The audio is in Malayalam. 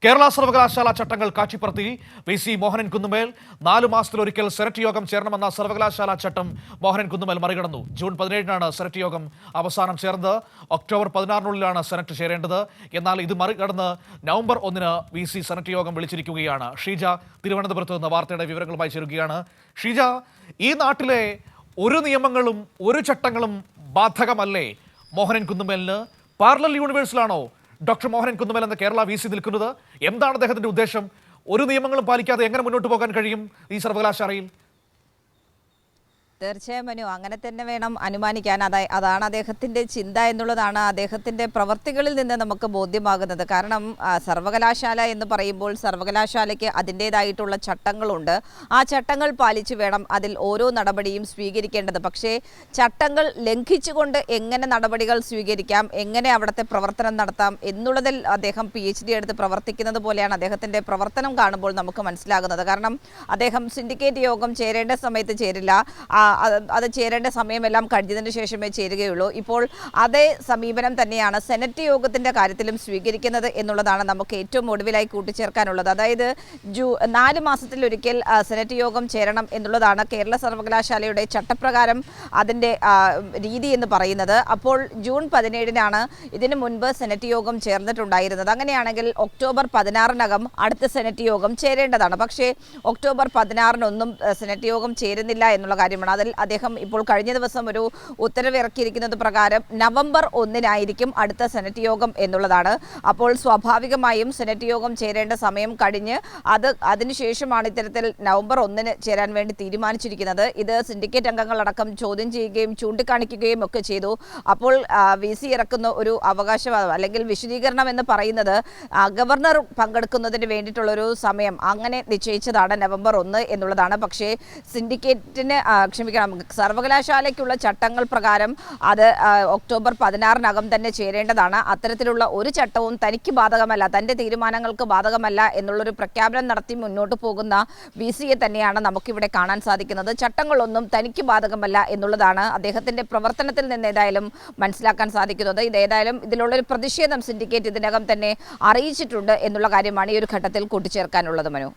കേരള സർവകലാശാല ചട്ടങ്ങൾ കാറ്റിപ്പറത്തി വി.സി. മോഹനൻ കുന്നുമേൽ 4 മാസത്തിലൊരിക്കൽ സെനറ്റ് യോഗം ചേരണമെന്ന സർവകലാശാല ചട്ടം മോഹനൻ കുന്നുമേൽ മറികടന്നു. ജൂൺ 17-നാണ് സെനറ്റ് യോഗം അവസാനം ചേർന്നത്. ഒക്ടോബർ 16-നുള്ളിലാണ് സെനറ്റ് ചേരേണ്ടത്. എന്നാൽ ഇത് മറികടന്ന് നവംബർ 1-ന് വി.സി. സെനറ്റ് യോഗം വിളിച്ചിരിക്കുകയാണ്. ഷീജ തിരുവനന്തപുരത്ത് നിന്ന് വാർത്തയുടെ വിവരങ്ങളുമായി ചേരുകയാണ്. ഷീജ, ഈ നാട്ടിലെ ഒരു നിയമങ്ങളും ഒരു ചട്ടങ്ങളും ബാധകമല്ലേ മോഹനൻ കുന്നുമേലിന്? പാരലൽ യൂണിവേഴ്സിലാണോ ഡോക്ടർ മോഹനൻ കുന്നുമേൽ എന്ന കേരള വി.സി. നിൽക്കുന്നത്? എന്താണ് അദ്ദേഹത്തിന്റെ ഉദ്ദേശം? ഒരു നിയമങ്ങളും പാലിക്കാതെ എങ്ങനെ മുന്നോട്ട് പോകാൻ കഴിയും ഈ സർവകലാശാലയിൽ? തീർച്ചയായും മനു, അങ്ങനെ തന്നെ വേണം അനുമാനിക്കാൻ. അതാണ് അദ്ദേഹത്തിൻ്റെ ചിന്ത എന്നുള്ളതാണ് അദ്ദേഹത്തിൻ്റെ പ്രവർത്തികളിൽ നിന്ന് നമുക്ക് ബോധ്യമാകുന്നത്. കാരണം സർവകലാശാല എന്ന് പറയുമ്പോൾ സർവകലാശാലയ്ക്ക് അതിൻ്റേതായിട്ടുള്ള ചട്ടങ്ങളുണ്ട്. ആ ചട്ടങ്ങൾ പാലിച്ചു വേണം അതിൽ ഓരോ നടപടിയും സ്വീകരിക്കേണ്ടത്. പക്ഷേ ചട്ടങ്ങൾ ലംഘിച്ചുകൊണ്ട് എങ്ങനെ നടപടികൾ സ്വീകരിക്കാം, എങ്ങനെ അവിടുത്തെ പ്രവർത്തനം നടത്താം എന്നുള്ളതിൽ അദ്ദേഹം PhD എടുത്ത് പ്രവർത്തിക്കുന്നത് പോലെയാണ് അദ്ദേഹത്തിൻ്റെ പ്രവർത്തനം കാണുമ്പോൾ നമുക്ക് മനസ്സിലാകുന്നത്. കാരണം അദ്ദേഹം സിൻഡിക്കേറ്റ് യോഗം ചേരേണ്ട സമയത്ത് ചേരില്ല, അത് ചേരേണ്ട സമയമെല്ലാം കഴിഞ്ഞതിന് ശേഷമേ ചേരുകയുള്ളൂ. ഇപ്പോൾ അതേ സമീപനം തന്നെയാണ് സെനറ്റ് യോഗത്തിൻ്റെ കാര്യത്തിലും സ്വീകരിക്കുന്നത് എന്നുള്ളതാണ് നമുക്ക് ഏറ്റവും ഒടുവിലായി കൂട്ടിച്ചേർക്കാനുള്ളത്. അതായത് 4 മാസത്തിലൊരിക്കൽ സെനറ്റ് യോഗം ചേരണം എന്നുള്ളതാണ് കേരള സർവകലാശാലയുടെ ചട്ടപ്രകാരം അതിൻ്റെ രീതി എന്ന് പറയുന്നത്. അപ്പോൾ ജൂൺ 17-നാണ് ഇതിനു മുൻപ് സെനറ്റ് യോഗം ചേർന്നിട്ടുണ്ടായിരുന്നത്. അങ്ങനെയാണെങ്കിൽ ഒക്ടോബർ 16-നകം അടുത്ത സെനറ്റ് യോഗം ചേരേണ്ടതാണ്. പക്ഷേ ഒക്ടോബർ 16-നൊന്നും സെനറ്റ് യോഗം ചേരുന്നില്ല എന്നുള്ള കാര്യമാണ്. അതിൽ അദ്ദേഹം ഇപ്പോൾ കഴിഞ്ഞ ദിവസം ഒരു ഉത്തരവ് ഇറക്കിയിരിക്കുന്നത് പ്രകാരം നവംബർ 1-നായിരിക്കും അടുത്ത സെനറ്റ് യോഗം എന്നുള്ളതാണ്. അപ്പോൾ സ്വാഭാവികമായും സെനറ്റ് യോഗം ചേരേണ്ട സമയം കഴിഞ്ഞ് അതിനുശേഷമാണ് ഇത്തരത്തിൽ നവംബർ 1-ന് ചേരാൻ വേണ്ടി തീരുമാനിച്ചിരിക്കുന്നത്. ഇത് സിൻഡിക്കേറ്റ് അംഗങ്ങളടക്കം ചോദ്യം ചെയ്യുകയും ചൂണ്ടിക്കാണിക്കുകയും ഒക്കെ ചെയ്തു. അപ്പോൾ VC ഇറക്കുന്ന ഒരു അവകാശവാദം അല്ലെങ്കിൽ വിശദീകരണം എന്ന് പറയുന്നത് ഗവർണർ പങ്കെടുക്കുന്നതിന് വേണ്ടിയിട്ടുള്ളൊരു സമയം അങ്ങനെ നിശ്ചയിച്ചതാണ് നവംബർ 1 എന്നുള്ളതാണ്. പക്ഷേ സിൻഡിക്കേറ്റിന് സർവകലാശാലയ്ക്കുള്ള ചട്ടങ്ങൾ പ്രകാരം അത് ഒക്ടോബർ 16-നകം തന്നെ ചേരേണ്ടതാണ്. അത്തരത്തിലുള്ള ഒരു ചട്ടവും തനിക്ക് ബാധകമല്ല, തൻ്റെ തീരുമാനങ്ങൾക്ക് ബാധകമല്ല എന്നുള്ളൊരു പ്രഖ്യാപനം നടത്തി മുന്നോട്ട് പോകുന്ന VC-യെ തന്നെയാണ് നമുക്കിവിടെ കാണാൻ സാധിക്കുന്നത്. ചട്ടങ്ങളൊന്നും തനിക്ക് ബാധകമല്ല എന്നുള്ളതാണ് അദ്ദേഹത്തിൻ്റെ പ്രവർത്തനത്തിൽ നിന്ന് ഏതായാലും മനസ്സിലാക്കാൻ സാധിക്കുന്നത്. ഇതേതായാലും ഇതിലുള്ളൊരു പ്രതിഷേധം സിൻഡിക്കേറ്റ് ഇതിനകം തന്നെ അറിയിച്ചിട്ടുണ്ട് എന്നുള്ള കാര്യമാണ് ഈ ഒരു ഘട്ടത്തിൽ കൂട്ടിച്ചേർക്കാനുള്ളത്. മനു.